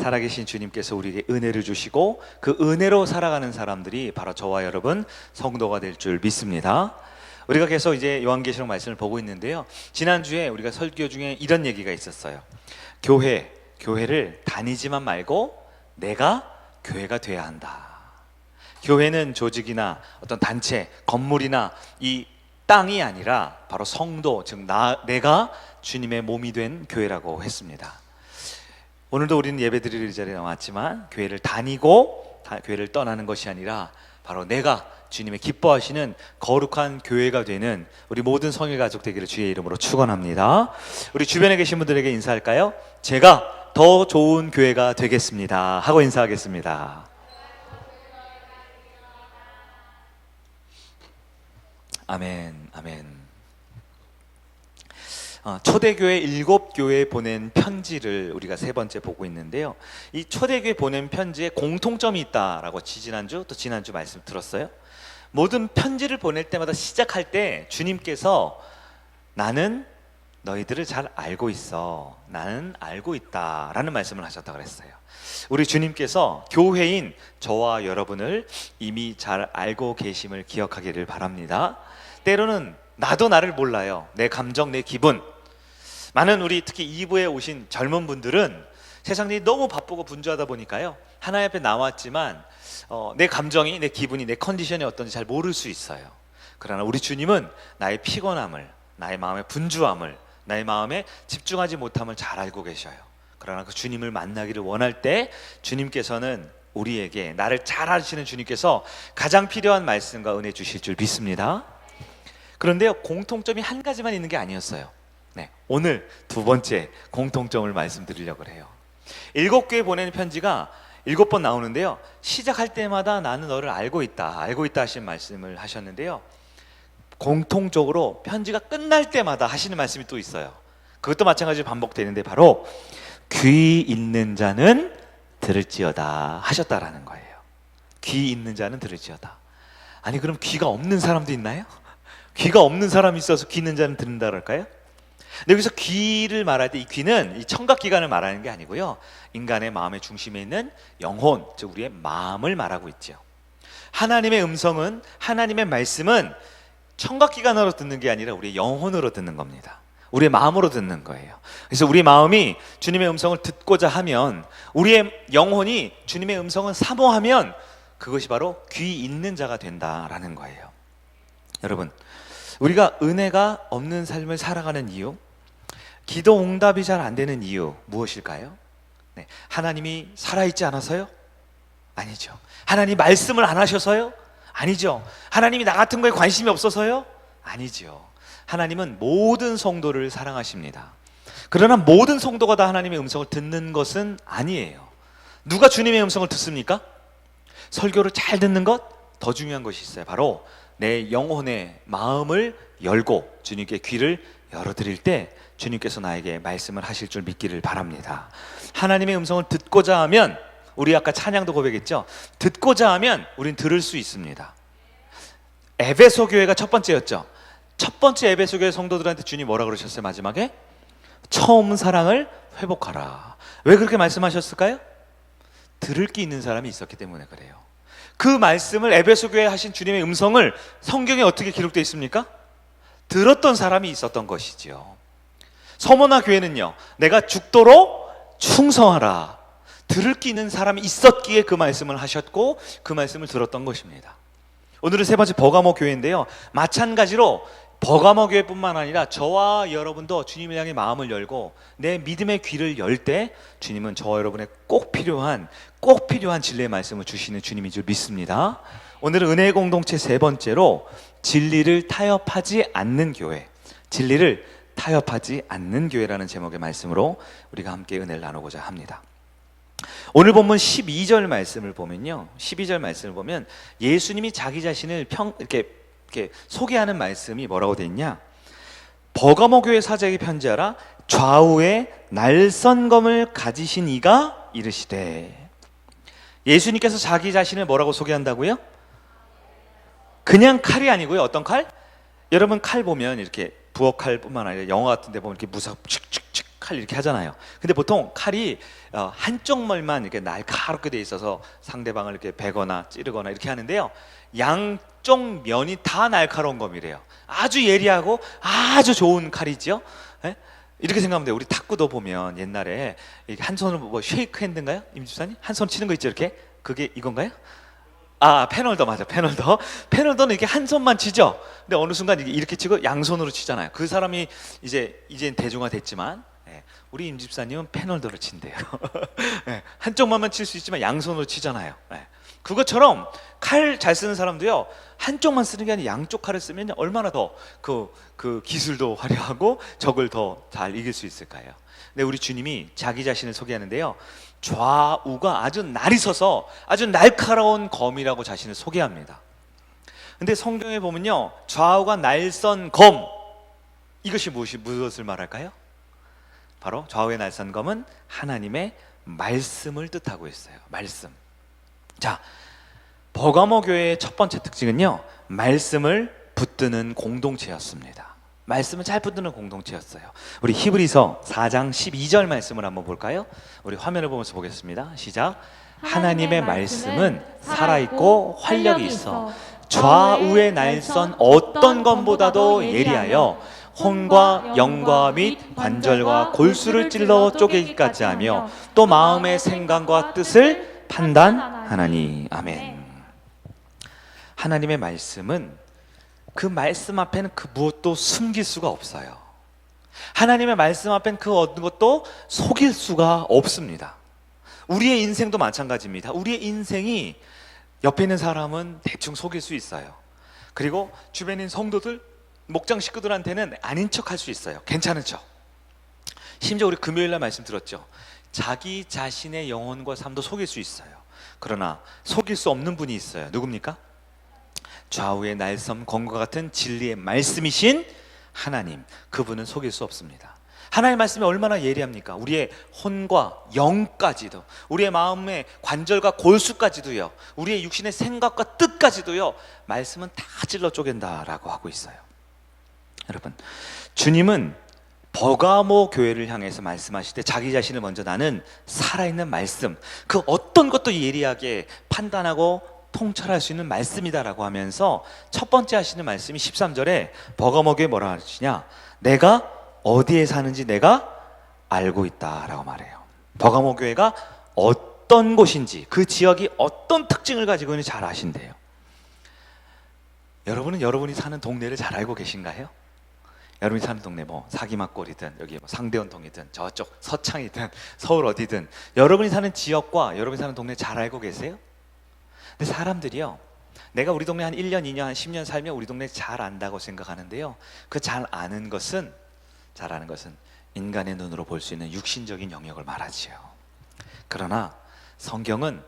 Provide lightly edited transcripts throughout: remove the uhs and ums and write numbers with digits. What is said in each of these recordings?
살아계신 주님께서 우리에게 은혜를 주시고 그 은혜로 살아가는 사람들이 바로 저와 여러분 성도가 될 줄 믿습니다. 우리가 계속 이제 요한계시록 말씀을 보고 있는데요, 지난주에 우리가 설교 중에 이런 얘기가 있었어요. 교회를 다니지만 말고 내가 교회가 돼야 한다. 교회는 조직이나 어떤 단체, 건물이나 이 땅이 아니라 바로 성도, 즉 내가 주님의 몸이 된 교회라고 했습니다. 오늘도 우리는 예배드릴 자리에 나왔지만 교회를 다니고 교회를 떠나는 것이 아니라 바로 내가 주님의 기뻐하시는 거룩한 교회가 되는 우리 모든 성일 가족 되기를 주의 이름으로 축원합니다. 우리 주변에 계신 분들에게 인사할까요? 제가 더 좋은 교회가 되겠습니다 하고 인사하겠습니다. 아멘, 아멘. 초대교회 7교회에 보낸 편지를 우리가 세 번째 보고 있는데요, 이 초대교회 보낸 편지에 공통점이 있다라고 지난주 또 지난주 말씀 들었어요. 모든 편지를 보낼 때마다 시작할 때 주님께서 나는 너희들을 잘 알고 있어, 나는 알고 있다 라는 말씀을 하셨다고 그랬어요. 우리 주님께서 교회인 저와 여러분을 이미 잘 알고 계심을 기억하기를 바랍니다. 때로는 나도 나를 몰라요. 내 감정, 내 기분. 많은 우리 특히 2부에 오신 젊은 분들은 세상이 너무 바쁘고 분주하다 보니까요, 하나님 앞에 나왔지만 내 감정이, 내 기분이, 내 컨디션이 어떤지 잘 모를 수 있어요. 그러나 우리 주님은 나의 피곤함을, 나의 마음의 분주함을, 나의 마음에 집중하지 못함을 잘 알고 계셔요. 그러나 그 주님을 만나기를 원할 때 주님께서는 우리에게, 나를 잘 아시는 주님께서 가장 필요한 말씀과 은혜 주실 줄 믿습니다. 그런데요, 공통점이 한 가지만 있는 게 아니었어요. 네, 오늘 두 번째 공통점을 말씀드리려고 해요. 7교회 보내는 편지가 7번 나오는데요, 시작할 때마다 나는 너를 알고 있다, 알고 있다 하신 말씀을 하셨는데요, 공통적으로 편지가 끝날 때마다 하시는 말씀이 또 있어요. 그것도 마찬가지로 반복되는데 바로 귀 있는 자는 들을지어다 하셨다라는 거예요. 귀 있는 자는 들을지어다. 아니, 그럼 귀가 없는 사람도 있나요? 귀가 없는 사람이 있어서 귀 있는 자는 듣는다 그럴까요? 근데 여기서 귀를 말할 때 이 귀는 이 청각기관을 말하는 게 아니고요, 인간의 마음의 중심에 있는 영혼, 즉 우리의 마음을 말하고 있죠. 하나님의 음성은, 하나님의 말씀은 청각기관으로 듣는 게 아니라 우리의 영혼으로 듣는 겁니다. 우리의 마음으로 듣는 거예요. 그래서 우리 마음이 주님의 음성을 듣고자 하면, 우리의 영혼이 주님의 음성을 사모하면 그것이 바로 귀 있는 자가 된다라는 거예요. 여러분, 우리가 은혜가 없는 삶을 살아가는 이유, 기도 응답이 잘 안 되는 이유 무엇일까요? 네, 하나님이 살아있지 않아서요? 아니죠. 하나님 말씀을 안 하셔서요? 아니죠. 하나님이 나 같은 거에 관심이 없어서요? 아니죠. 하나님은 모든 성도를 사랑하십니다. 그러나 모든 성도가 다 하나님의 음성을 듣는 것은 아니에요. 누가 주님의 음성을 듣습니까? 설교를 잘 듣는 것, 더 중요한 것이 있어요. 바로 내 영혼의 마음을 열고 주님께 귀를 열어드릴 때 주님께서 나에게 말씀을 하실 줄 믿기를 바랍니다. 하나님의 음성을 듣고자 하면, 우리 아까 찬양도 고백했죠, 듣고자 하면 우린 들을 수 있습니다. 에베소 교회가 첫 번째였죠. 첫 번째 에베소 교회 성도들한테 주님 뭐라 그러셨어요? 마지막에 처음 사랑을 회복하라. 왜 그렇게 말씀하셨을까요? 들을 게 있는 사람이 있었기 때문에 그래요. 그 말씀을, 에베소 교회에 하신 주님의 음성을 성경에 어떻게 기록되어 있습니까? 들었던 사람이 있었던 것이지요. 서머나 교회는요, 내가 죽도록 충성하라. 들을 게 있는 사람이 있었기에 그 말씀을 하셨고 그 말씀을 들었던 것입니다. 오늘은 세 번째 버가모 교회인데요, 마찬가지로 버가모 교회뿐만 아니라 저와 여러분도 주님을 향해 마음을 열고 내 믿음의 귀를 열 때 주님은 저와 여러분의 꼭 필요한 진리의 말씀을 주시는 주님인 줄 믿습니다. 오늘은 은혜의 공동체 세 번째로 진리를 타협하지 않는 교회, 진리를 타협하지 않는 교회라는 제목의 말씀으로 우리가 함께 은혜를 나누고자 합니다. 오늘 본문 12절 말씀을 보면요, 12절 말씀을 보면 예수님이 자기 자신을 이렇게 소개하는 말씀이 뭐라고 되어 있냐? 버가모 교회 사자에게 편지하라. 좌우에 날선검을 가지신 이가 이르시되. 예수님께서 자기 자신을 뭐라고 소개한다고요? 그냥 칼이 아니고요. 어떤 칼? 여러분 칼 보면 이렇게 부엌칼뿐만 아니라 영화 같은 데 보면 이렇게 무섭 칙칙칙 칼 이렇게 하잖아요. 근데 보통 칼이 한쪽 멀만 이렇게 날카롭게 돼 있어서 상대방을 이렇게 베거나 찌르거나 이렇게 하는데요. 양쪽 면이 다 날카로운 검이래요. 아주 예리하고 아주 좋은 칼이죠. 예? 이렇게 생각하면 돼요. 우리 탁구도 보면 옛날에 이렇게 한 손으로 뭐 쉐이크 핸드인가요? 임집사님? 한 손 치는 거 있죠, 이렇게? 그게 이건가요? 아, 패널더 맞아. 패널더는 이렇게 한 손만 치죠. 근데 어느 순간 이렇게 치고 양손으로 치잖아요. 그 사람이 이제 대중화됐지만, 우리 임 집사님은 패널더를 친대요. 한쪽만만 칠 수 있지만 양손으로 치잖아요. 그것처럼 칼 잘 쓰는 사람도요, 한쪽만 쓰는 게 아니라 양쪽 칼을 쓰면 얼마나 더 그 기술도 화려하고 적을 더 잘 이길 수 있을까요? 근데 우리 주님이 자기 자신을 소개하는데요, 좌우가 아주 날이 서서 아주 날카로운 검이라고 자신을 소개합니다. 근데 성경에 보면요, 좌우가 날선 검, 이것이 무엇을 말할까요? 바로 좌우의 날선 검은 하나님의 말씀을 뜻하고 있어요. 말씀. 자, 버가모 교회의 첫 번째 특징은요, 말씀을 붙드는 공동체였습니다. 말씀을 잘 붙드는 공동체였어요. 우리 히브리서 4장 12절 말씀을 한번 볼까요? 우리 화면을 보면서 보겠습니다. 시작. 하나님의 말씀은 살아있고 활력이 있어 좌우의 날선 어떤 검보다도 예리하여 혼과 영과 및 관절과 골수를 찔러 쪼개기까지 하며 또 마음의 생각과 뜻을 판단하나니. 아멘. 하나님의 말씀은 그 말씀 앞에는 그 무엇도 숨길 수가 없어요. 하나님의 말씀 앞에는 그 어떤 것도 속일 수가 없습니다. 우리의 인생도 마찬가지입니다. 우리의 인생이 옆에 있는 사람은 대충 속일 수 있어요. 그리고 주변에 있는 성도들, 목장 식구들한테는 아닌 척 할 수 있어요. 괜찮은 척. 심지어 우리 금요일날 말씀 들었죠. 자기 자신의 영혼과 삶도 속일 수 있어요. 그러나 속일 수 없는 분이 있어요. 누굽니까? 좌우의 날섬 검과 같은 진리의 말씀이신 하나님, 그분은 속일 수 없습니다. 하나님의 말씀이 얼마나 예리합니까? 우리의 혼과 영까지도, 우리의 마음의 관절과 골수까지도요, 우리의 육신의 생각과 뜻까지도요, 말씀은 다 찔러 쪼갠다라고 하고 있어요. 여러분, 주님은 버가모 교회를 향해서 말씀하실 때 자기 자신을 먼저 나는 살아있는 말씀, 그 어떤 것도 예리하게 판단하고 통찰할 수 있는 말씀이다라고 하면서 첫 번째 하시는 말씀이 13절에 버가모 교회 뭐라 하시냐? 내가 어디에 사는지 내가 알고 있다라고 말해요. 버가모 교회가 어떤 곳인지, 그 지역이 어떤 특징을 가지고 있는지 잘 아신대요. 여러분은 여러분이 사는 동네를 잘 알고 계신가요? 여러분이 사는 동네 뭐 사기막골이든 여기 뭐 상대원동이든 저쪽 서창이든 서울 어디든 여러분이 사는 지역과 여러분이 사는 동네 잘 알고 계세요? 근데 사람들이요, 내가 우리 동네 한 1년, 2년, 한 10년 살면 우리 동네 잘 안다고 생각하는데요, 그 잘 아는 것은 인간의 눈으로 볼 수 있는 육신적인 영역을 말하지요. 그러나 성경은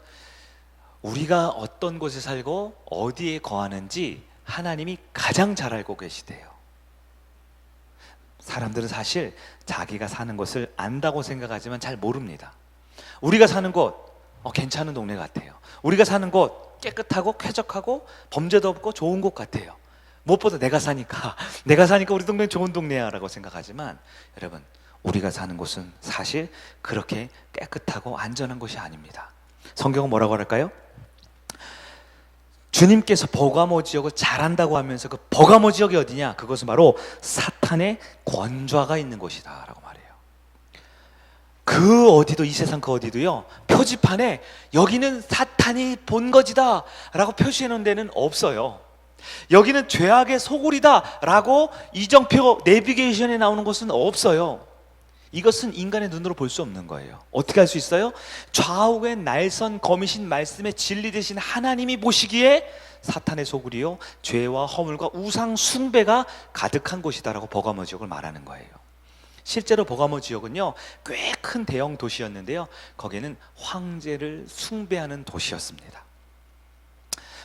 우리가 어떤 곳에 살고 어디에 거하는지 하나님이 가장 잘 알고 계시대요. 사람들은 사실 자기가 사는 곳을 안다고 생각하지만 잘 모릅니다. 우리가 사는 곳 괜찮은 동네 같아요. 우리가 사는 곳 깨끗하고 쾌적하고 범죄도 없고 좋은 곳 같아요. 무엇보다 내가 사니까 우리 동네는 좋은 동네야 라고 생각하지만, 여러분, 우리가 사는 곳은 사실 그렇게 깨끗하고 안전한 곳이 아닙니다. 성경은 뭐라고 할까요? 주님께서 버가모 지역을 잘 안다고 하면서 그 버가모 지역이 어디냐? 그것은 바로 사탄의 권좌가 있는 곳이다 라고 말해요. 그 어디도, 이 세상 그 어디도요, 표지판에 여기는 사탄이 본 거지다 라고 표시해 놓은 데는 없어요. 여기는 죄악의 소굴이다 라고 이정표 내비게이션에 나오는 곳은 없어요. 이것은 인간의 눈으로 볼 수 없는 거예요. 어떻게 할 수 있어요? 좌우의 날선 검이신 말씀의 진리 되신 하나님이 보시기에 사탄의 소굴이요, 죄와 허물과 우상 숭배가 가득한 곳이다 라고 버가모 지역을 말하는 거예요. 실제로 버가모 지역은요, 꽤 큰 대형 도시였는데요, 거기는 황제를 숭배하는 도시였습니다.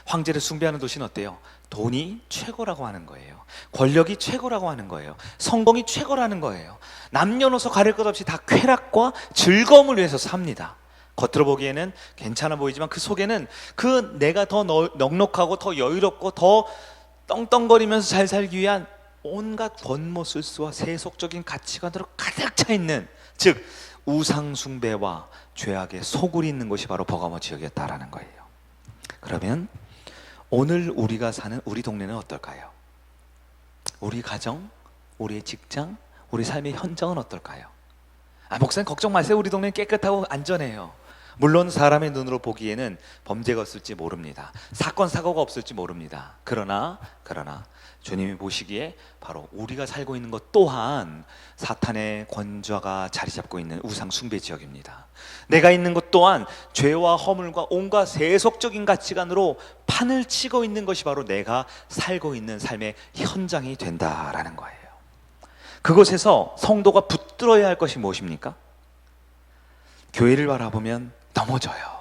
황제를 숭배하는 도시는 어때요? 돈이 최고라고 하는 거예요. 권력이 최고라고 하는 거예요. 성공이 최고라는 거예요. 남녀노소 가릴 것 없이 다 쾌락과 즐거움을 위해서 삽니다. 겉으로 보기에는 괜찮아 보이지만 그 속에는 그 내가 더 넉넉하고 더 여유롭고 더 떵떵거리면서 잘 살기 위한 온갖 권모술수와 세속적인 가치관으로 가득 차 있는 즉 우상 숭배와 죄악의 소굴이 있는 곳이 바로 버가모 지역이었다라는 거예요. 그러면 오늘 우리가 사는 우리 동네는 어떨까요? 우리 가정, 우리의 직장, 우리 삶의 현장은 어떨까요? 목사님 걱정 마세요. 우리 동네는 깨끗하고 안전해요. 물론 사람의 눈으로 보기에는 범죄가 없을지 모릅니다. 사건 사고가 없을지 모릅니다. 그러나 주님이 보시기에 바로 우리가 살고 있는 것 또한 사탄의 권좌가 자리 잡고 있는 우상 숭배 지역입니다. 내가 있는 것 또한 죄와 허물과 온갖 세속적인 가치관으로 판을 치고 있는 것이 바로 내가 살고 있는 삶의 현장이 된다라는 거예요. 그곳에서 성도가 붙들어야 할 것이 무엇입니까? 교회를 바라보면 넘어져요.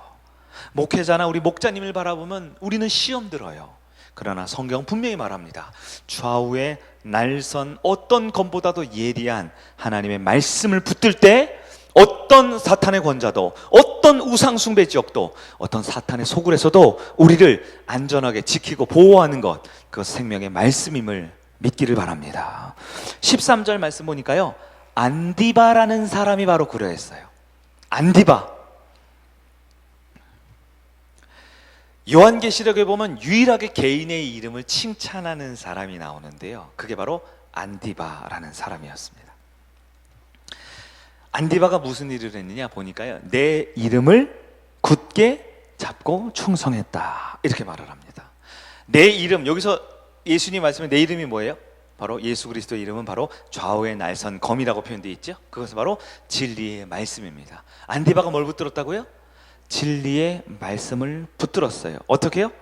목회자나 우리 목자님을 바라보면 우리는 시험 들어요. 그러나 성경 분명히 말합니다. 좌우에 날선 어떤 검보다도 예리한 하나님의 말씀을 붙들 때 어떤 사탄의 권자도, 어떤 우상 숭배 지역도, 어떤 사탄의 소굴에서도 우리를 안전하게 지키고 보호하는 것, 그것 생명의 말씀임을 믿기를 바랍니다. 13절 말씀 보니까요, 안디바라는 사람이 바로 그러했어요. 안디바. 요한계시록에 보면 유일하게 개인의 이름을 칭찬하는 사람이 나오는데요, 그게 바로 안디바라는 사람이었습니다. 안디바가 무슨 일을 했느냐 보니까요, 내 이름을 굳게 잡고 충성했다, 이렇게 말을 합니다. 내 이름, 여기서 예수님 말씀에 내 이름이 뭐예요? 바로 예수 그리스도의 이름은 바로 좌우의 날선 검이라고 표현되어 있죠. 그것은 바로 진리의 말씀입니다. 안디바가 뭘 붙들었다고요? 진리의 말씀을 붙들었어요. 어떻게요?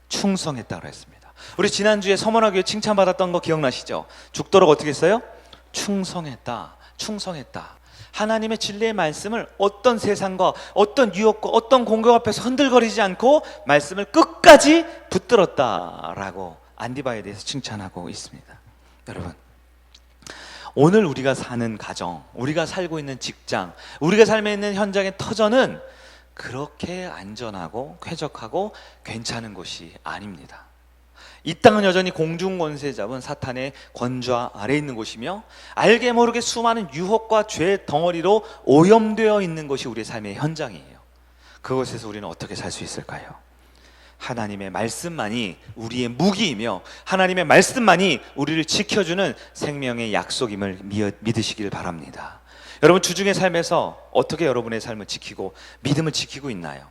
충성했다고 했습니다. 우리 지난주에 서문화교회 칭찬받았던 거 기억나시죠? 죽도록 어떻게 했어요? 충성했다. 하나님의 진리의 말씀을 어떤 세상과 어떤 유혹과 어떤 공격 앞에서 흔들거리지 않고 말씀을 끝까지 붙들었다라고 안디바에 대해서 칭찬하고 있습니다. 여러분, 오늘 우리가 사는 가정, 우리가 살고 있는 직장, 우리가 삶에 있는 현장의 터전은 그렇게 안전하고 쾌적하고 괜찮은 곳이 아닙니다. 이 땅은 여전히 공중권세 잡은 사탄의 권좌 아래 있는 곳이며 알게 모르게 수많은 유혹과 죄의 덩어리로 오염되어 있는 것이 우리의 삶의 현장이에요. 그곳에서 우리는 어떻게 살 수 있을까요? 하나님의 말씀만이 우리의 무기이며 하나님의 말씀만이 우리를 지켜주는 생명의 약속임을 믿으시길 바랍니다. 여러분, 주중의 삶에서 어떻게 여러분의 삶을 지키고 믿음을 지키고 있나요?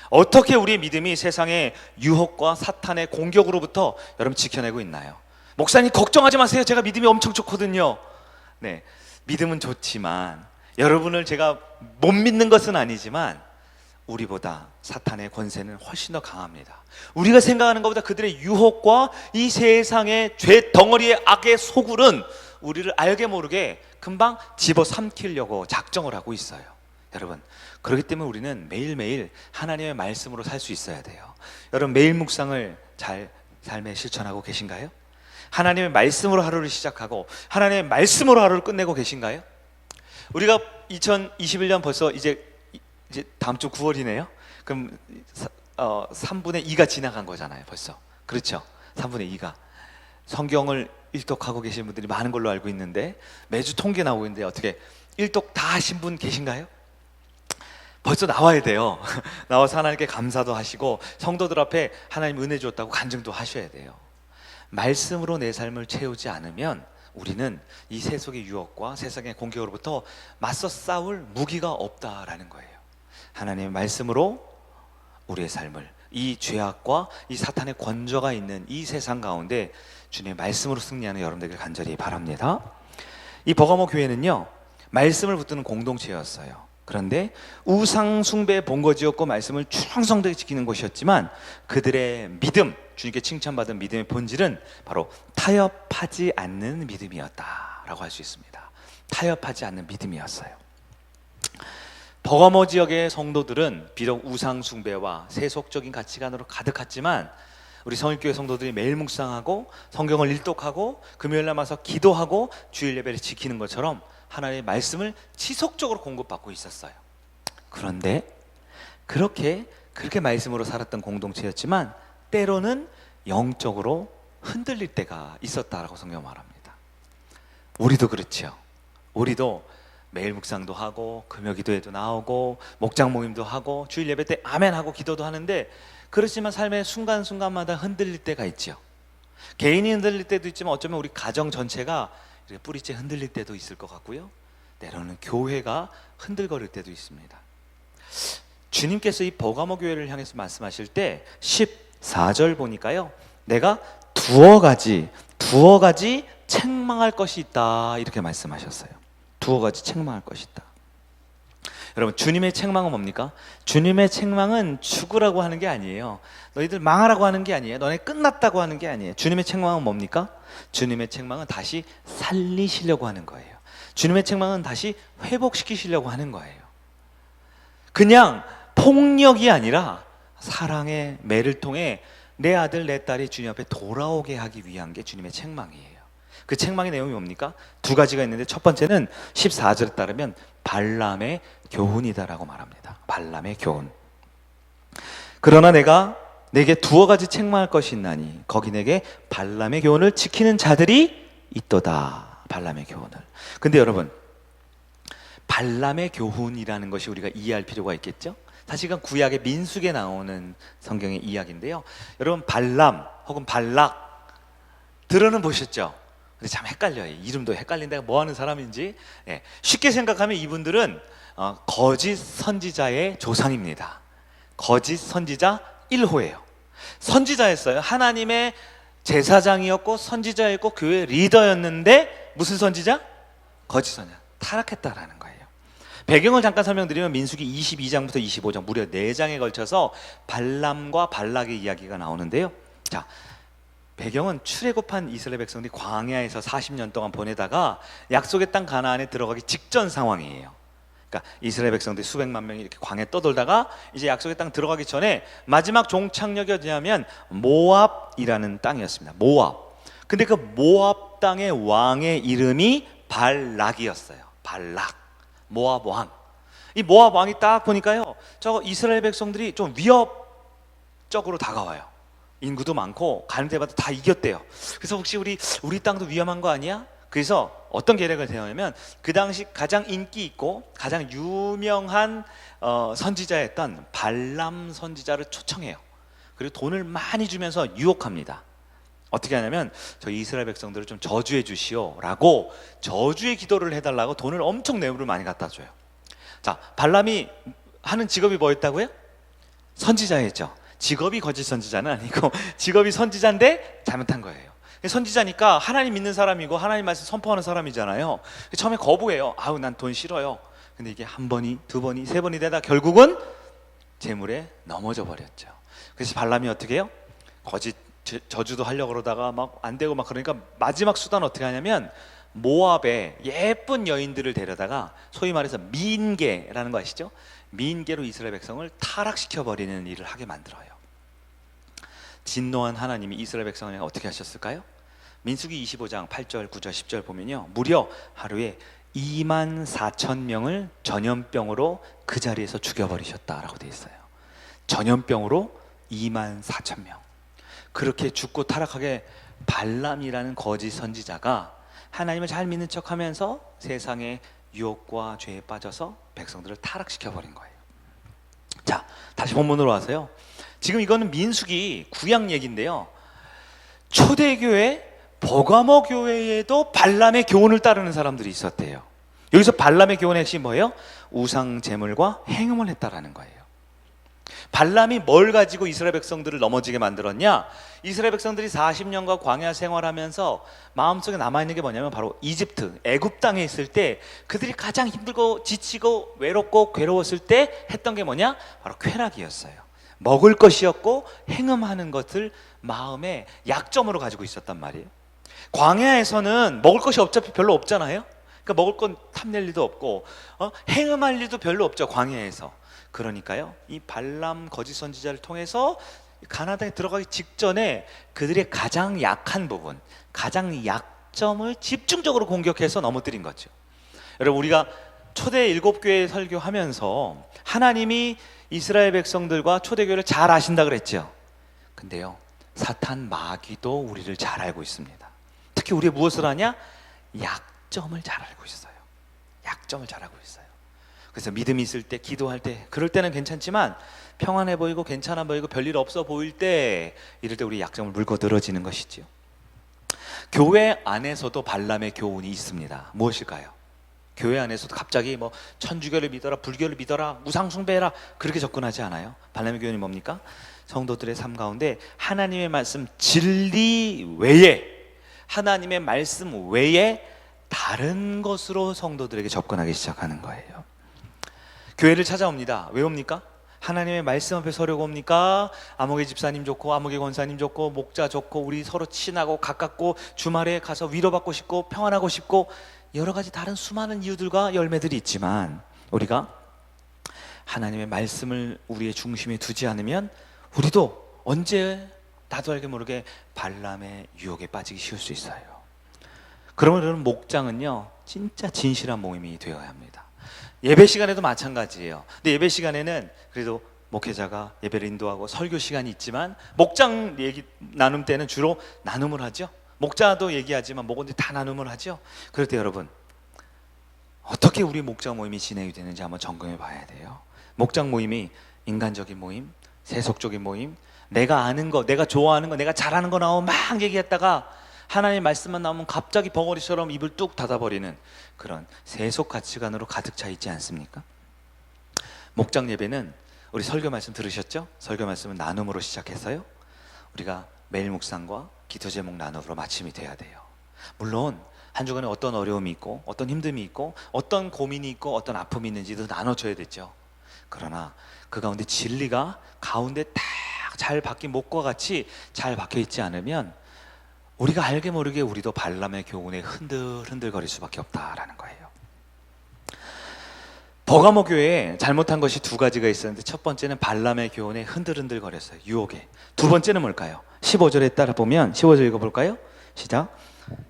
어떻게 우리의 믿음이 세상의 유혹과 사탄의 공격으로부터 여러분 지켜내고 있나요? 목사님 걱정하지 마세요. 제가 믿음이 엄청 좋거든요. 네, 믿음은 좋지만 여러분을 제가 못 믿는 것은 아니지만 우리보다 사탄의 권세는 훨씬 더 강합니다. 우리가 생각하는 것보다 그들의 유혹과 이 세상의 죄 덩어리의 악의 소굴은 우리를 알게 모르게 금방 집어삼키려고 작정을 하고 있어요. 여러분, 그렇기 때문에 우리는 매일매일 하나님의 말씀으로 살 수 있어야 돼요. 여러분, 매일 묵상을 잘 삶에 실천하고 계신가요? 하나님의 말씀으로 하루를 시작하고 하나님의 말씀으로 하루를 끝내고 계신가요? 우리가 2021년 벌써 이제 다음 주 9월이네요. 그럼 3분의 2가 지나간 거잖아요, 벌써. 그렇죠? 3분의 2가. 성경을 일독하고 계신 분들이 많은 걸로 알고 있는데 매주 통계 나오고 있는데 어떻게 일독 다 하신 분 계신가요? 벌써 나와야 돼요. 나와서 하나님께 감사도 하시고 성도들 앞에 하나님 은혜 줬다고 간증도 하셔야 돼요. 말씀으로 내 삶을 채우지 않으면 우리는 이 세속의 유혹과 세상의 공격으로부터 맞서 싸울 무기가 없다라는 거예요. 하나님의 말씀으로 우리의 삶을, 이 죄악과 이 사탄의 권좌가 있는 이 세상 가운데 주님의 말씀으로 승리하는 여러분 되길 간절히 바랍니다. 이 버가모 교회는요, 말씀을 붙드는 공동체였어요. 그런데 우상 숭배의 본거지였고 말씀을 충성되게 지키는 곳이었지만 그들의 믿음, 주님께 칭찬받은 믿음의 본질은 바로 타협하지 않는 믿음이었다라고 할 수 있습니다. 타협하지 않는 믿음이었어요. 버가모 지역의 성도들은 비록 우상 숭배와 세속적인 가치관으로 가득했지만 우리 성일교회 성도들이 매일 묵상하고 성경을 일독하고 금요일 날 와서 기도하고 주일 예배를 지키는 것처럼 하나님의 말씀을 지속적으로 공급받고 있었어요. 그런데 그렇게 말씀으로 살았던 공동체였지만 때로는 영적으로 흔들릴 때가 있었다라고 성경 말합니다. 우리도 그렇죠. 우리도 매일 묵상도 하고 금요기도에도 나오고 목장 모임도 하고 주일 예배 때 아멘 하고 기도도 하는데, 그렇지만 삶의 순간순간마다 흔들릴 때가 있죠. 개인이 흔들릴 때도 있지만 어쩌면 우리 가정 전체가 이렇게 뿌리째 흔들릴 때도 있을 것 같고요, 때로는 교회가 흔들거릴 때도 있습니다. 주님께서 이 버가모 교회를 향해서 말씀하실 때 14절 보니까요, 내가 두어 가지 책망할 것이 있다, 이렇게 말씀하셨어요. 두어 가지 책망할 것이 있다. 여러분, 주님의 책망은 뭡니까? 주님의 책망은 죽으라고 하는 게 아니에요. 너희들 망하라고 하는 게 아니에요. 너네 끝났다고 하는 게 아니에요. 주님의 책망은 뭡니까? 주님의 책망은 다시 살리시려고 하는 거예요. 주님의 책망은 다시 회복시키시려고 하는 거예요. 그냥 폭력이 아니라 사랑의 매를 통해 내 아들 내 딸이 주님 앞에 돌아오게 하기 위한 게 주님의 책망이에요. 그 책망의 내용이 뭡니까? 두 가지가 있는데, 첫 번째는 14절에 따르면 발람의 교훈이다라고 말합니다. 발람의 교훈. 그러나 내가 내게 두어 가지 책망할 것이 있나니 거기 내게 발람의 교훈을 지키는 자들이 있도다. 발람의 교훈을. 근데 여러분, 발람의 교훈이라는 것이 우리가 이해할 필요가 있겠죠? 사실은 구약의 민수기에 나오는 성경의 이야기인데요, 여러분, 발람 혹은 발락 들어는 보셨죠? 근데 참 헷갈려요. 이름도 헷갈린다. 뭐 하는 사람인지. 쉽게 생각하면 이분들은 거짓 선지자의 조상입니다. 거짓 선지자 1호예요. 선지자였어요. 하나님의 제사장이었고 선지자였고 교회 리더였는데, 무슨 선지자? 거짓 선지자. 타락했다라는 거예요. 배경을 잠깐 설명드리면 민수기 22장부터 25장 무려 4장에 걸쳐서 발람과 발락의 이야기가 나오는데요. 자, 배경은 출애굽한 이스라엘 백성들이 광야에서 40년 동안 보내다가 약속의 땅 가나안에 들어가기 직전 상황이에요. 그러니까 이스라엘 백성들이 수백만 명이 이렇게 광야에 떠돌다가 이제 약속의 땅 들어가기 전에 마지막 종착역이 어디냐면 모압이라는 땅이었습니다. 모압. 근데 그 모압 땅의 왕의 이름이 발락이었어요. 발락. 모압 왕. 이 모압 왕이 딱 보니까요, 저 이스라엘 백성들이 좀 위협적으로 다가와요. 인구도 많고 가는 데마다 다 이겼대요. 그래서 혹시 우리 땅도 위험한 거 아니야? 그래서 어떤 계략을 세우냐면, 그 당시 가장 인기 있고 가장 유명한 선지자였던 발람 선지자를 초청해요. 그리고 돈을 많이 주면서 유혹합니다. 어떻게 하냐면, 저 이스라엘 백성들을 좀 저주해 주시오라고 저주의 기도를 해달라고 돈을 엄청 뇌물을 많이 갖다 줘요. 자, 발람이 하는 직업이 뭐였다고요? 선지자였죠. 직업이 거짓 선지자는 아니고 직업이 선지자인데 잘못한 거예요. 선지자니까 하나님 믿는 사람이고 하나님 말씀 선포하는 사람이잖아요. 처음에 거부해요. 아우, 난 돈 싫어요. 근데 이게 한 번이, 두 번이, 세 번이 되다 결국은 재물에 넘어져 버렸죠. 그래서 발람이 어떻게 해요? 거짓 저주도 하려고 그러다가 막 안 되고 막 그러니까 마지막 수단 어떻게 하냐면, 모압에 예쁜 여인들을 데려다가 소위 말해서 미인계라는 거 아시죠? 미인계로 이스라엘 백성을 타락시켜 버리는 일을 하게 만들어요. 진노한 하나님이 이스라엘 백성을 어떻게 하셨을까요? 민수기 25장 8절, 9절, 10절 보면요, 무려 하루에 24,000명을 전염병으로 그 자리에서 죽여버리셨다라고 되어 있어요. 전염병으로 24,000명. 그렇게 죽고 타락하게 발람이라는 거짓 선지자가 하나님을 잘 믿는 척하면서 세상의 유혹과 죄에 빠져서 백성들을 타락시켜버린 거예요. 자, 다시 본문으로 와서요, 지금 이거는 민수기 구약 얘기인데요, 초대교회 버가모 교회에도 발람의 교훈을 따르는 사람들이 있었대요. 여기서 발람의 교훈의 핵심이 뭐예요? 우상 제물과 행음을 했다라는 거예요. 발람이 뭘 가지고 이스라엘 백성들을 넘어지게 만들었냐? 이스라엘 백성들이 40년간 광야 생활하면서 마음속에 남아있는 게 뭐냐면, 바로 이집트, 애굽 땅에 있을 때 그들이 가장 힘들고 지치고 외롭고 괴로웠을 때 했던 게 뭐냐? 바로 쾌락이었어요. 먹을 것이었고 행음하는 것을 마음의 약점으로 가지고 있었단 말이에요. 광야에서는 먹을 것이 어차피 별로 없잖아요. 그러니까 먹을 건 탐낼 리도 없고 행음할 리도 별로 없죠, 광야에서. 그러니까요, 이 발람 거짓 선지자를 통해서 가나안에 들어가기 직전에 그들의 가장 약한 부분, 가장 약점을 집중적으로 공격해서 넘어뜨린 거죠. 여러분, 우리가 초대 7교회 설교하면서 하나님이 이스라엘 백성들과 초대교회를 잘 아신다 그랬죠. 근데요, 사탄 마귀도 우리를 잘 알고 있습니다. 특히 우리가 무엇을 하냐? 약점을 잘 알고 있어요. 약점을 잘하고 있어요. 그래서 믿음이 있을 때, 기도할 때, 그럴 때는 괜찮지만 평안해 보이고 괜찮아 보이고 별일 없어 보일 때, 이럴 때 우리 약점을 물고 늘어지는 것이지요. 교회 안에서도 발람의 교훈이 있습니다. 무엇일까요? 교회 안에서도 갑자기 뭐 천주교를 믿어라, 불교를 믿어라, 우상숭배해라 그렇게 접근하지 않아요. 발람의 교훈이 뭡니까? 성도들의 삶 가운데 하나님의 말씀 진리 외에, 하나님의 말씀 외에 다른 것으로 성도들에게 접근하기 시작하는 거예요. 교회를 찾아옵니다. 왜 옵니까? 하나님의 말씀 앞에 서려고 옵니까? 아무개 집사님 좋고, 아무개 권사님 좋고, 목자 좋고, 우리 서로 친하고 가깝고, 주말에 가서 위로받고 싶고 평안하고 싶고, 여러 가지 다른 수많은 이유들과 열매들이 있지만, 우리가 하나님의 말씀을 우리의 중심에 두지 않으면 우리도 언제 나도 알게 모르게 발람의 유혹에 빠지기 쉬울 수 있어요. 그러면 목장은요, 진짜 진실한 모임이 되어야 합니다. 예배 시간에도 마찬가지예요. 근데 예배 시간에는 그래도 목회자가 예배를 인도하고 설교 시간이 있지만, 목장 얘기 나눔 때는 주로 나눔을 하죠. 목자도 얘기하지만 목원들 다 나눔을 하죠. 그럴 때 여러분, 어떻게 우리 목장 모임이 진행이 되는지 한번 점검해 봐야 돼요. 목장 모임이 인간적인 모임, 세속적인 모임, 내가 아는 거, 내가 좋아하는 거, 내가 잘하는 거 나오면 막 얘기했다가 하나님의 말씀만 나오면 갑자기 벙어리처럼 입을 뚝 닫아버리는 그런 세속 가치관으로 가득 차 있지 않습니까? 목장 예배는 우리 설교 말씀 들으셨죠? 설교 말씀은 나눔으로 시작해서요, 우리가 매일 묵상과 기도 제목 나눔으로 마침이 돼야 돼요. 물론 한 주간에 어떤 어려움이 있고, 어떤 힘듦이 있고, 어떤 고민이 있고, 어떤 아픔이 있는지도 나눠줘야 되죠. 그러나 그 가운데 진리가 가운데 딱 잘 박힌 목과 같이 잘 박혀 있지 않으면 우리가 알게 모르게 우리도 발람의 교훈에 흔들흔들거릴 수밖에 없다라는 거예요. 버가모 교회에 잘못한 것이 두 가지가 있었는데, 첫 번째는 발람의 교훈에 흔들흔들거렸어요. 유혹에. 두 번째는 뭘까요? 15절에 따라 보면, 15절 읽어볼까요? 시작.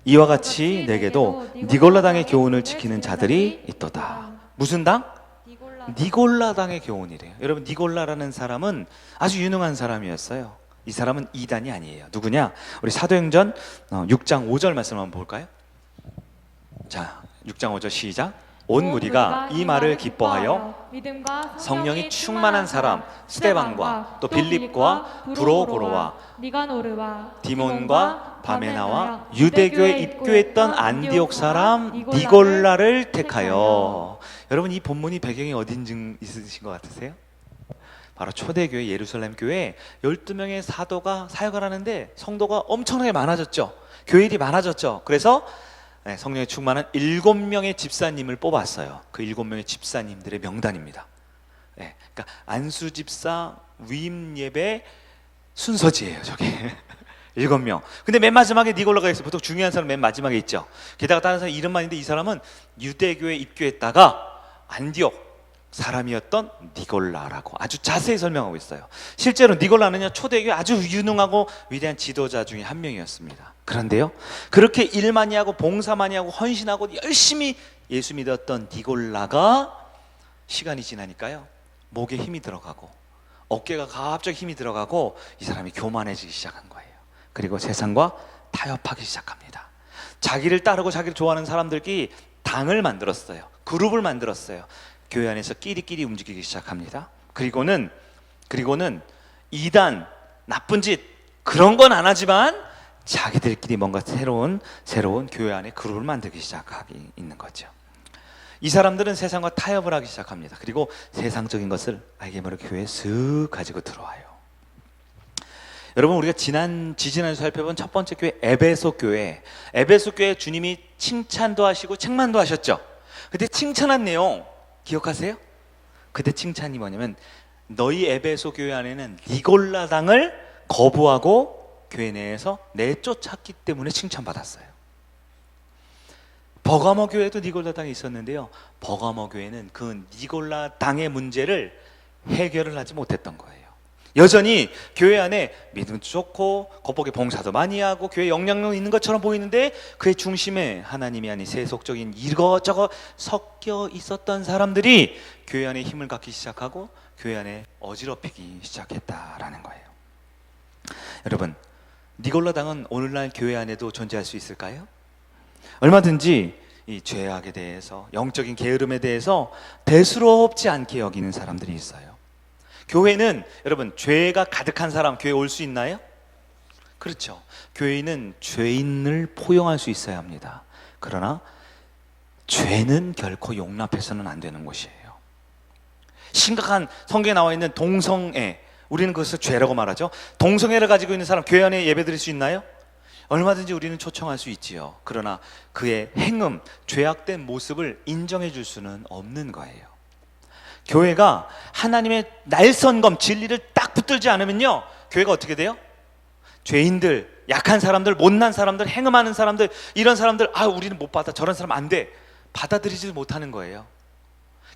이와 같이 내게도 니골라당의 교훈을 지키는 자들이 있도다. 무슨 당? 니골라당의 교훈이래요. 여러분, 니골라라는 사람은 아주 유능한 사람이었어요. 이 사람은 이단이 아니에요. 누구냐? 우리 사도행전 6장 5절 말씀 한번 볼까요? 자, 6장 5절 시작. 온 무리가 이 말을 기뻐하여 성령이 충만한 사람 스데반과 또 빌립과 브로고로와 니가노르와 디몬과 바메나와 유대교에 입교했던 안디옥 사람 니골라를 택하여. 여러분, 이 본문이 배경이 어딘지 있으신 것 같으세요? 바로 초대교회 예루살렘 교회 12명의 사도가 사역을 하는데 성도가 엄청나게 많아졌죠. 교회들이 많아졌죠. 그래서 성령에 충만한 7명의 집사님을 뽑았어요. 그 7명의 집사님들의 명단입니다. 그러니까 안수 집사 위임 예배 순서지예요, 저게. 7명. 근데 맨 마지막에 니골라가 있어요. 보통 중요한 사람 맨 마지막에 있죠. 게다가 다른 사람 이름만 있는데, 이 사람은 유대교에 입교했다가 안디옥 사람이었던 니골라라고 아주 자세히 설명하고 있어요. 실제로 니골라는요, 초대교회 아주 유능하고 위대한 지도자 중에 한 명이었습니다. 그런데요, 그렇게 일 많이 하고 봉사 많이 하고 헌신하고 열심히 예수 믿었던 니골라가 시간이 지나니까요, 목에 힘이 들어가고 어깨가 갑자기 힘이 들어가고 이 사람이 교만해지기 시작한 거예요. 그리고 세상과 타협하기 시작합니다. 자기를 따르고 자기를 좋아하는 사람들끼리 당을 만들었어요. 그룹을 만들었어요. 교회 안에서 끼리끼리 움직이기 시작합니다. 그리고는 이단, 나쁜 짓 그런 건 안 하지만 자기들끼리 뭔가 새로운 교회 안에 그룹을 만들기 시작하기 있는 거죠. 이 사람들은 세상과 타협을 하기 시작합니다. 그리고 세상적인 것을 알게 모르게 교회에 쓱 가지고 들어와요. 여러분, 우리가 지지난주 살펴본 첫 번째 교회 에베소 교회 주님이 칭찬도 하시고 책망도 하셨죠. 그때 칭찬한 내용 기억하세요? 그때 칭찬이 뭐냐면, 너희 에베소 교회 안에는 니골라당을 거부하고 교회 내에서 내쫓았기 때문에 칭찬받았어요. 버가모 교회도 니골라당이 있었는데요, 버가모 교회는 그 니골라당의 문제를 해결을 하지 못했던 거예요. 여전히 교회 안에 믿음도 좋고 겉보기 봉사도 많이 하고 교회 영향력 있는 것처럼 보이는데, 그의 중심에 하나님이 아닌 세속적인 이것저것 섞여 있었던 사람들이 교회 안에 힘을 갖기 시작하고 교회 안에 어지럽히기 시작했다라는 거예요. 여러분, 니골라당은 오늘날 교회 안에도 존재할 수 있을까요? 얼마든지 이 죄악에 대해서, 영적인 게으름에 대해서 대수롭지 않게 여기는 사람들이 있어요. 교회는 여러분, 죄가 가득한 사람 교회 올 수 있나요? 그렇죠. 교회는 죄인을 포용할 수 있어야 합니다. 그러나 죄는 결코 용납해서는 안 되는 곳이에요. 심각한 성경에 나와 있는 동성애, 우리는 그것을 죄라고 말하죠. 동성애를 가지고 있는 사람 교회 안에 예배 드릴 수 있나요? 얼마든지 우리는 초청할 수 있지요. 그러나 그의 행음, 죄악된 모습을 인정해 줄 수는 없는 거예요. 교회가 하나님의 날선검, 진리를 딱 붙들지 않으면요, 교회가 어떻게 돼요? 죄인들, 약한 사람들, 못난 사람들, 행음하는 사람들, 이런 사람들, 우리는 못 받아, 저런 사람 안 돼, 받아들이지 못하는 거예요.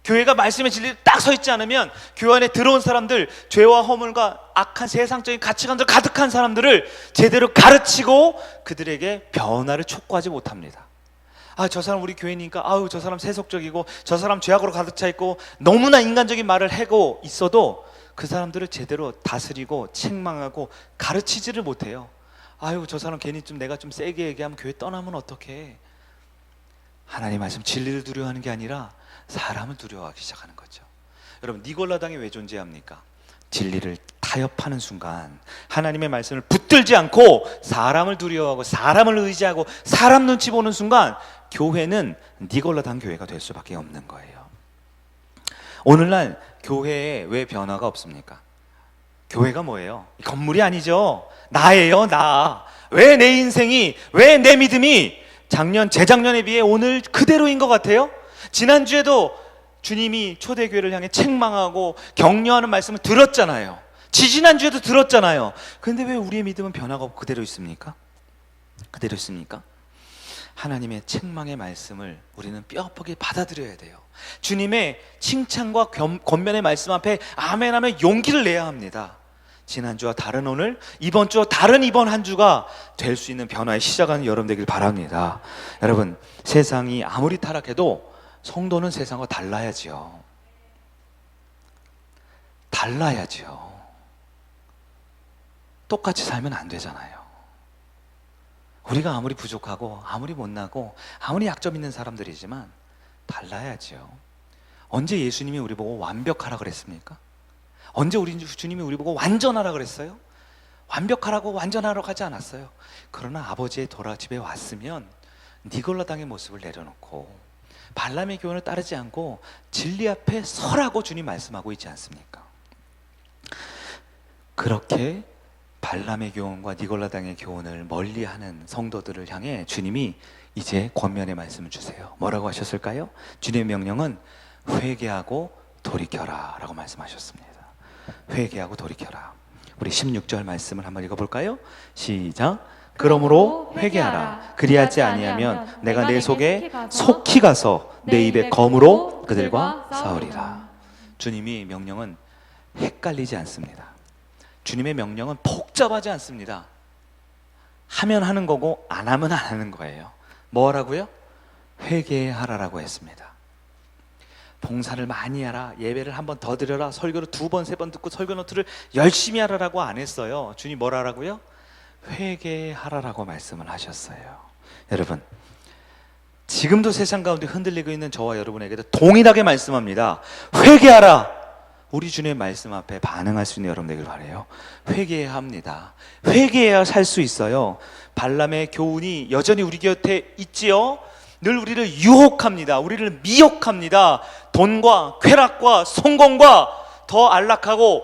교회가 말씀의 진리를 딱 서 있지 않으면 교회 안에 들어온 사람들, 죄와 허물과 악한 세상적인 가치관들 가득한 사람들을 제대로 가르치고 그들에게 변화를 촉구하지 못합니다. 저 사람 우리 교회니까 저 사람 세속적이고 저 사람 죄악으로 가득 차 있고 너무나 인간적인 말을 하고 있어도 그 사람들을 제대로 다스리고 책망하고 가르치지를 못해요. 저 사람 괜히 내가 좀 세게 얘기하면 교회 떠나면 어떡해. 하나님 말씀 진리를 두려워하는 게 아니라 사람을 두려워하기 시작하는 거죠. 여러분, 니골라당이 왜 존재합니까? 진리를 타협하는 순간, 하나님의 말씀을 붙들지 않고 사람을 두려워하고 사람을 의지하고 사람 눈치 보는 순간 교회는 니골라당 교회가 될 수밖에 없는 거예요. 오늘날 교회에 왜 변화가 없습니까? 교회가 뭐예요? 건물이 아니죠. 나예요, 나. 왜 내 인생이, 왜 내 믿음이 작년, 재작년에 비해 오늘 그대로인 것 같아요? 지난주에도 주님이 초대교회를 향해 책망하고 격려하는 말씀을 들었잖아요. 지지난주에도 들었잖아요. 그런데 왜 우리의 믿음은 변화가 없고 그대로 있습니까? 그대로 있습니까? 하나님의 책망의 말씀을 우리는 뼈아프게 받아들여야 돼요. 주님의 칭찬과 권면의 말씀 앞에 아멘 하며 용기를 내야 합니다. 지난주와 다른 오늘, 이번 주와 다른 이번 한 주가 될 수 있는 변화의 시작하는 여러분 되길 바랍니다. 여러분, 세상이 아무리 타락해도 성도는 세상과 달라야지요. 달라야지요. 똑같이 살면 안 되잖아요. 우리가 아무리 부족하고 아무리 못나고 아무리 약점 있는 사람들이지만 달라야지요. 언제 예수님이 우리 보고 완벽하라 그랬습니까? 언제 주님이 우리 보고 완전하라 그랬어요? 완벽하라고 완전하라고 하지 않았어요. 그러나 아버지의 집에 왔으면 니골라당의 모습을 내려놓고 발람의 교훈을 따르지 않고 진리 앞에 서라고 주님 말씀하고 있지 않습니까? 그렇게 발람의 교훈과 니골라당의 교훈을 멀리하는 성도들을 향해 주님이 이제 권면의 말씀을 주세요. 뭐라고 하셨을까요? 주님의 명령은 회개하고 돌이켜라 라고 말씀하셨습니다. 회개하고 돌이켜라. 우리 16절 말씀을 한번 읽어볼까요? 시작. 그러므로 회개하라. 그리하지 아니하면 내가 내 속에 속히 가서 내 입에 검으로 그들과 싸우리라. 주님의 명령은 헷갈리지 않습니다. 주님의 명령은 복잡하지 않습니다. 하면 하는 거고 안 하면 안 하는 거예요. 뭐라고요? 회개하라라고 했습니다. 봉사를 많이 하라, 예배를 한 번 더 드려라, 설교를 2번, 3번 듣고 설교 노트를 열심히 하라라고 안 했어요. 주님 뭐라 하라고요? 회개하라라고 말씀을 하셨어요. 여러분, 지금도 세상 가운데 흔들리고 있는 저와 여러분에게도 동일하게 말씀합니다. 회개하라. 우리 주님의 말씀 앞에 반응할 수 있는 여러분 되길 바라요. 회개해야 합니다. 회개해야 살 수 있어요. 발람의 교훈이 여전히 우리 곁에 있지요. 늘 우리를 유혹합니다. 우리를 미혹합니다. 돈과 쾌락과 성공과 더 안락하고,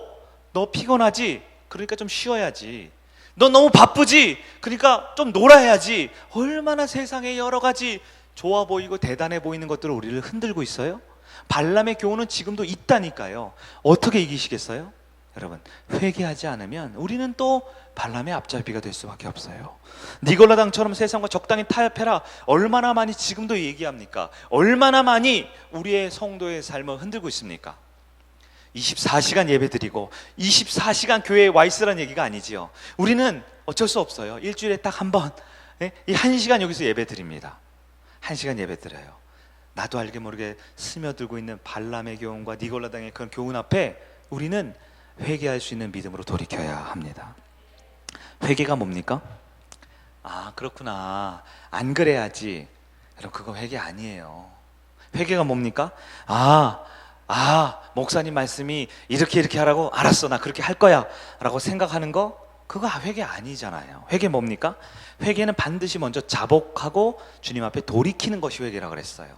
너 피곤하지? 그러니까 좀 쉬어야지. 너 너무 바쁘지? 그러니까 좀 놀아야지. 얼마나 세상에 여러 가지 좋아 보이고 대단해 보이는 것들을 우리를 흔들고 있어요. 발람의 교훈은 지금도 있다니까요. 어떻게 이기시겠어요? 여러분, 회개하지 않으면 우리는 또 발람의 앞잡이가 될 수밖에 없어요. 니골라당처럼 세상과 적당히 타협해라. 얼마나 많이 지금도 얘기합니까? 얼마나 많이 우리의 성도의 삶을 흔들고 있습니까? 24시간 예배드리고 24시간 교회에 와 있으라는 얘기가 아니지요. 우리는 어쩔 수 없어요. 일주일에 딱 한 번, 이 1시간 여기서 예배드립니다. 1시간 예배드려요. 나도 알게 모르게 스며들고 있는 발람의 교훈과 니골라당의 그런 교훈 앞에 우리는 회개할 수 있는 믿음으로 돌이켜야 합니다. 회개가 뭡니까? 아, 그렇구나. 안 그래야지. 여러분, 그거 회개 아니에요. 회개가 뭡니까? 목사님 말씀이 이렇게 하라고, 알았어, 나 그렇게 할 거야 라고 생각하는 거, 그거 회개 아니잖아요. 회개 뭡니까? 회개는 반드시 먼저 자복하고 주님 앞에 돌이키는 것이 회개라고 그랬어요.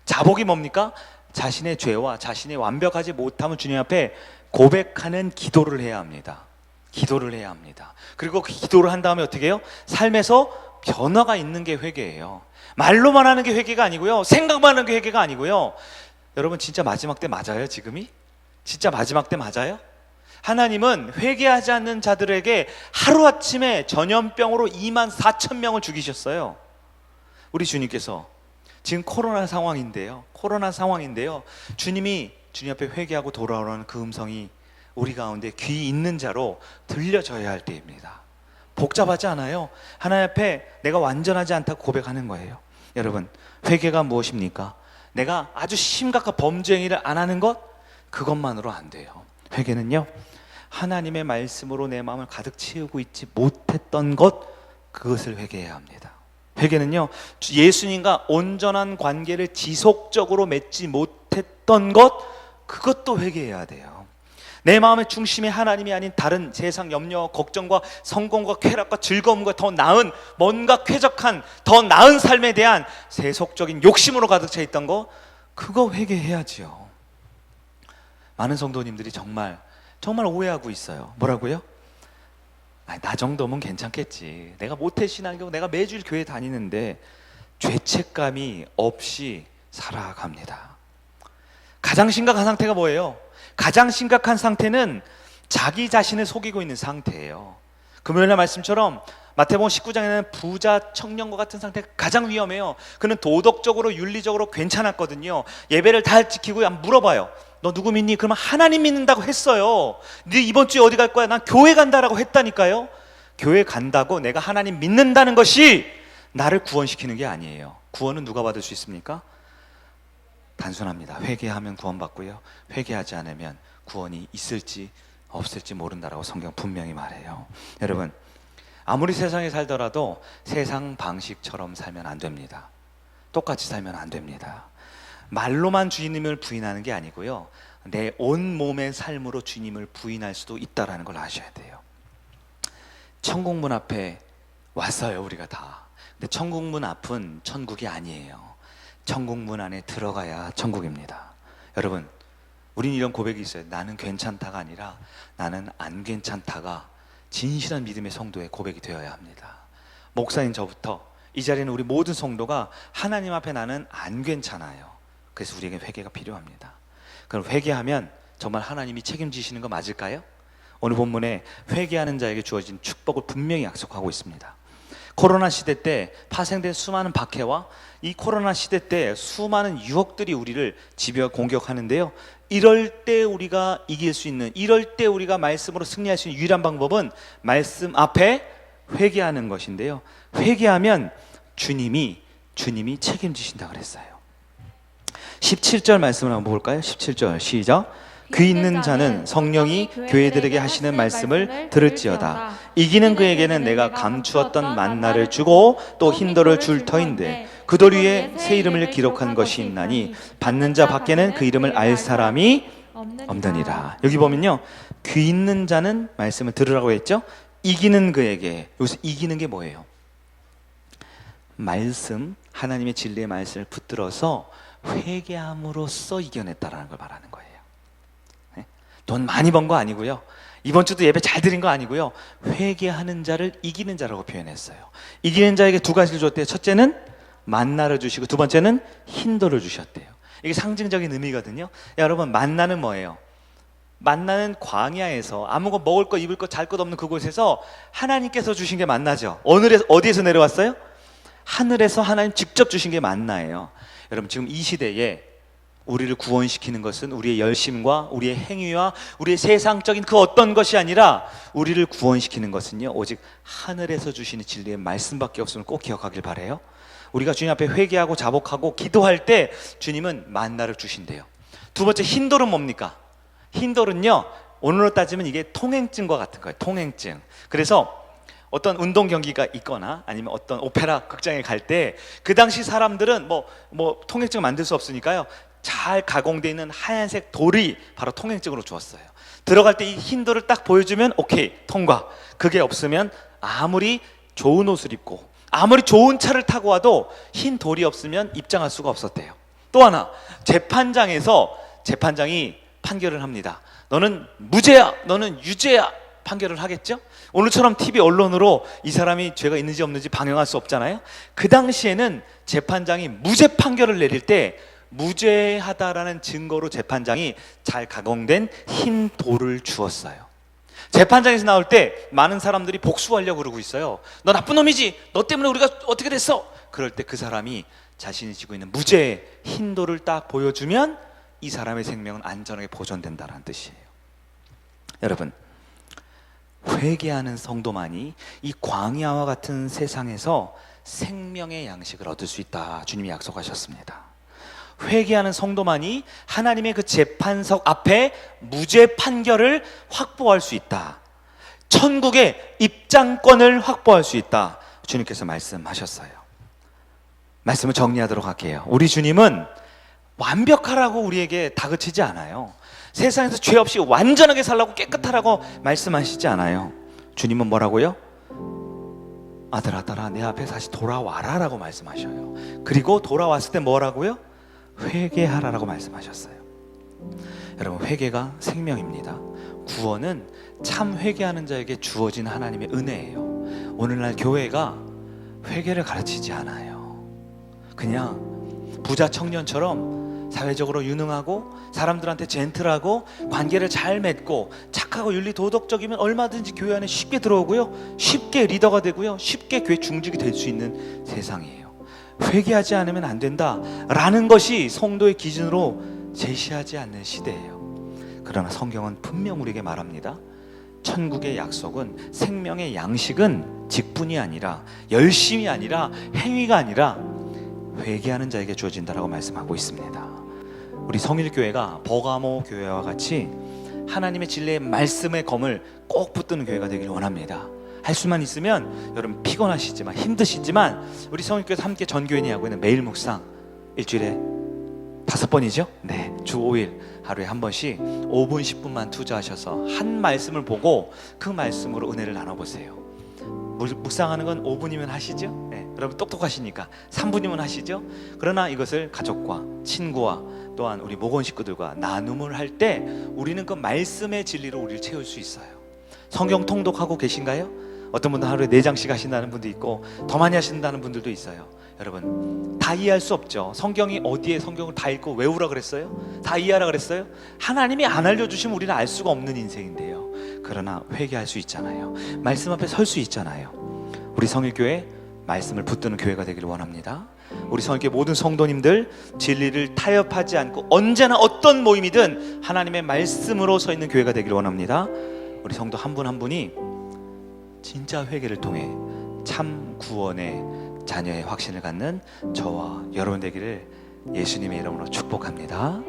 자복이 뭡니까? 자신의 죄와 자신의 완벽하지 못함을 주님 앞에 고백하는 기도를 해야 합니다. 기도를 해야 합니다. 그리고 그 기도를 한 다음에 어떻게 해요? 삶에서 변화가 있는 게 회개예요. 말로만 하는 게 회개가 아니고요, 생각만 하는 게 회개가 아니고요. 여러분, 진짜 마지막 때 맞아요? 지금이? 진짜 마지막 때 맞아요? 하나님은 회개하지 않는 자들에게 하루아침에 전염병으로 24,000명을 죽이셨어요. 우리 주님께서 지금 코로나 상황인데요, 주님이 주님 앞에 회개하고 돌아오라는 그 음성이 우리 가운데 귀 있는 자로 들려져야 할 때입니다. 복잡하지 않아요. 하나님 앞에 내가 완전하지 않다고 고백하는 거예요. 여러분, 회개가 무엇입니까? 내가 아주 심각한 범죄 행위를 안 하는 것, 그것만으로 안 돼요. 회개는요, 하나님의 말씀으로 내 마음을 가득 채우고 있지 못했던 것, 그것을 회개해야 합니다. 회개는요, 예수님과 온전한 관계를 지속적으로 맺지 못했던 것, 그것도 회개해야 돼요. 내 마음의 중심이 하나님이 아닌 다른 세상 염려와 걱정과 성공과 쾌락과 즐거움과 더 나은, 뭔가 쾌적한 더 나은 삶에 대한 세속적인 욕심으로 가득 차 있던 거, 그거 회개해야지요. 많은 성도님들이 정말 오해하고 있어요. 뭐라고요? 나 정도면 괜찮겠지, 내가 모태신앙이고 내가 매주일 교회 다니는데, 죄책감이 없이 살아갑니다. 가장 심각한 상태가 뭐예요? 가장 심각한 상태는 자기 자신을 속이고 있는 상태예요. 금요일날 말씀처럼 마태복음 19장에는 부자 청년과 같은 상태가 가장 위험해요. 그는 도덕적으로 윤리적으로 괜찮았거든요. 예배를 다 지키고 물어봐요. 너 누구 믿니? 그러면 하나님 믿는다고 했어요. 네 이번 주에 어디 갈 거야? 난 교회 간다라고 했다니까요. 교회 간다고 내가 하나님 믿는다는 것이 나를 구원시키는 게 아니에요. 구원은 누가 받을 수 있습니까? 단순합니다. 회개하면 구원받고요, 회개하지 않으면 구원이 있을지 없을지 모른다라고 성경 분명히 말해요. 여러분, 아무리 세상에 살더라도 세상 방식처럼 살면 안 됩니다. 똑같이 살면 안 됩니다. 말로만 주님을 부인하는 게 아니고요, 내 온 몸의 삶으로 주님을 부인할 수도 있다는 걸 아셔야 돼요. 천국 문 앞에 왔어요, 우리가 다. 근데 천국 문 앞은 천국이 아니에요. 천국 문 안에 들어가야 천국입니다. 여러분, 우린 이런 고백이 있어요. 나는 괜찮다가 아니라 나는 안 괜찮다가 진실한 믿음의 성도의 고백이 되어야 합니다. 목사인 저부터 이 자리는 우리 모든 성도가 하나님 앞에 나는 안 괜찮아요. 그래서 우리에게 회개가 필요합니다. 그럼 회개하면 정말 하나님이 책임지시는 거 맞을까요? 오늘 본문에 회개하는 자에게 주어진 축복을 분명히 약속하고 있습니다. 코로나 시대 때 파생된 수많은 박해와 이 코로나 시대 때 수많은 유혹들이 우리를 집요 공격하는데요, 이럴 때 우리가 이길 수 있는, 이럴 때 우리가 말씀으로 승리할 수 있는 유일한 방법은 말씀 앞에 회개하는 것인데요, 회개하면 주님이 책임지신다 그랬어요. 17절 말씀을 한번 볼까요? 17절 시작. 귀 있는 자는 성령이 교회들에게 하시는 말씀을 들을지어다. 이기는 그에게는 내가 감추었던 만나를 주고 또 흰돌을 줄 터인데 그 돌 위에 새 이름을 기록한 것이 있나니 받는 자 밖에는 그 이름을 알 사람이 없느니라. 여기 보면요, 귀 있는 자는 말씀을 들으라고 했죠. 이기는 그에게, 여기서 이기는 게 뭐예요? 말씀, 하나님의 진리의 말씀을 붙들어서 회개함으로써 이겨냈다라는 걸 말하는 거예요. 돈 많이 번 거 아니고요, 이번 주도 예배 잘 드린 거 아니고요, 회개하는 자를 이기는 자라고 표현했어요. 이기는 자에게 두 가지를 줬대요. 첫째는 만나를 주시고 두 번째는 흰돌을 주셨대요. 이게 상징적인 의미거든요. 여러분, 만나는 뭐예요? 만나는 광야에서 아무거 먹을 거 입을 거 잘 것 없는 그곳에서 하나님께서 주신 게 만나죠. 오늘에서 어디에서 내려왔어요? 하늘에서 하나님 직접 주신 게 만나예요. 여러분, 지금 이 시대에 우리를 구원시키는 것은 우리의 열심과 우리의 행위와 우리의 세상적인 그 어떤 것이 아니라, 우리를 구원시키는 것은요, 오직 하늘에서 주시는 진리의 말씀밖에 없음을 꼭 기억하길 바라요. 우리가 주님 앞에 회개하고 자복하고 기도할 때 주님은 만나를 주신대요. 두 번째, 흰돌은 뭡니까? 흰돌은요, 오늘로 따지면 이게 통행증과 같은 거예요. 통행증. 그래서 어떤 운동 경기가 있거나 아니면 어떤 오페라 극장에 갈 때 그 당시 사람들은 뭐 통행증 만들 수 없으니까요, 잘 가공되어 있는 하얀색 돌이 바로 통행증으로 주었어요. 들어갈 때 이 흰 돌을 딱 보여주면 오케이, 통과. 그게 없으면 아무리 좋은 옷을 입고 아무리 좋은 차를 타고 와도 흰 돌이 없으면 입장할 수가 없었대요. 또 하나, 재판장이 판결을 합니다. 너는 무죄야, 너는 유죄야, 판결을 하겠죠? 오늘처럼 TV 언론으로 이 사람이 죄가 있는지 없는지 방영할 수 없잖아요. 그 당시에는 재판장이 무죄 판결을 내릴 때 무죄하다라는 증거로 재판장이 잘 가공된 흰 돌을 주었어요. 재판장에서 나올 때 많은 사람들이 복수하려고 그러고 있어요. 너 나쁜 놈이지, 너 때문에 우리가 어떻게 됐어? 그럴 때 그 사람이 자신이 지고 있는 무죄의 흰 돌을 딱 보여주면 이 사람의 생명은 안전하게 보존된다는 뜻이에요. 여러분, 회개하는 성도만이 이 광야와 같은 세상에서 생명의 양식을 얻을 수 있다, 주님이 약속하셨습니다. 회개하는 성도만이 하나님의 그 재판석 앞에 무죄 판결을 확보할 수 있다, 천국의 입장권을 확보할 수 있다, 주님께서 말씀하셨어요. 말씀을 정리하도록 할게요. 우리 주님은 완벽하라고 우리에게 다그치지 않아요. 세상에서 죄 없이 완전하게 살라고, 깨끗하라고 말씀하시지 않아요. 주님은 뭐라고요? 아들아 내 앞에 다시 돌아와라 라고 말씀하셔요. 그리고 돌아왔을 때 뭐라고요? 회개하라라고 말씀하셨어요. 여러분, 회개가 생명입니다. 구원은 참 회개하는 자에게 주어진 하나님의 은혜예요. 오늘날 교회가 회개를 가르치지 않아요. 그냥 부자 청년처럼 사회적으로 유능하고 사람들한테 젠틀하고 관계를 잘 맺고 착하고 윤리 도덕적이면 얼마든지 교회 안에 쉽게 들어오고요, 쉽게 리더가 되고요, 쉽게 교회 중직이 될 수 있는 세상이에요. 회개하지 않으면 안 된다라는 것이 성도의 기준으로 제시하지 않는 시대예요. 그러나 성경은 분명 우리에게 말합니다. 천국의 약속은, 생명의 양식은 직분이 아니라, 열심이 아니라, 행위가 아니라 회개하는 자에게 주어진다라고 말씀하고 있습니다. 우리 성일교회가 버가모 교회와 같이 하나님의 진리의 말씀의 검을 꼭 붙드는 교회가 되기를 원합니다. 할 수만 있으면, 여러분 피곤하시지만 힘드시지만 우리 성일교회에서 함께 전교인이 하고 있는 매일 묵상, 일주일에 5번이죠? 네, 주 5일 하루에 한 번씩 5분 10분만 투자하셔서 한 말씀을 보고 그 말씀으로 은혜를 나눠보세요. 묵상하는 건 5분이면 하시죠? 네, 여러분 똑똑하시니까 3분이면 하시죠? 그러나 이것을 가족과 친구와 또한 우리 목원 식구들과 나눔을 할 때 우리는 그 말씀의 진리로 우리를 채울 수 있어요. 성경 통독하고 계신가요? 어떤 분들은 하루에 4장씩 하신다는 분도 있고 더 많이 하신다는 분들도 있어요. 여러분, 다 이해할 수 없죠. 성경이 어디에 성경을 다 읽고 외우라 그랬어요? 다 이해하라 그랬어요? 하나님이 안 알려주시면 우리는 알 수가 없는 인생인데요. 그러나 회개할 수 있잖아요. 말씀 앞에 설 수 있잖아요. 우리 성일교회 말씀을 붙드는 교회가 되기를 원합니다. 우리 성일교회 모든 성도님들 진리를 타협하지 않고 언제나 어떤 모임이든 하나님의 말씀으로 서 있는 교회가 되기를 원합니다. 우리 성도 한 분 한 분이 진짜 회개를 통해 참 구원의 자녀의 확신을 갖는 저와 여러분 되기를 예수님의 이름으로 축복합니다.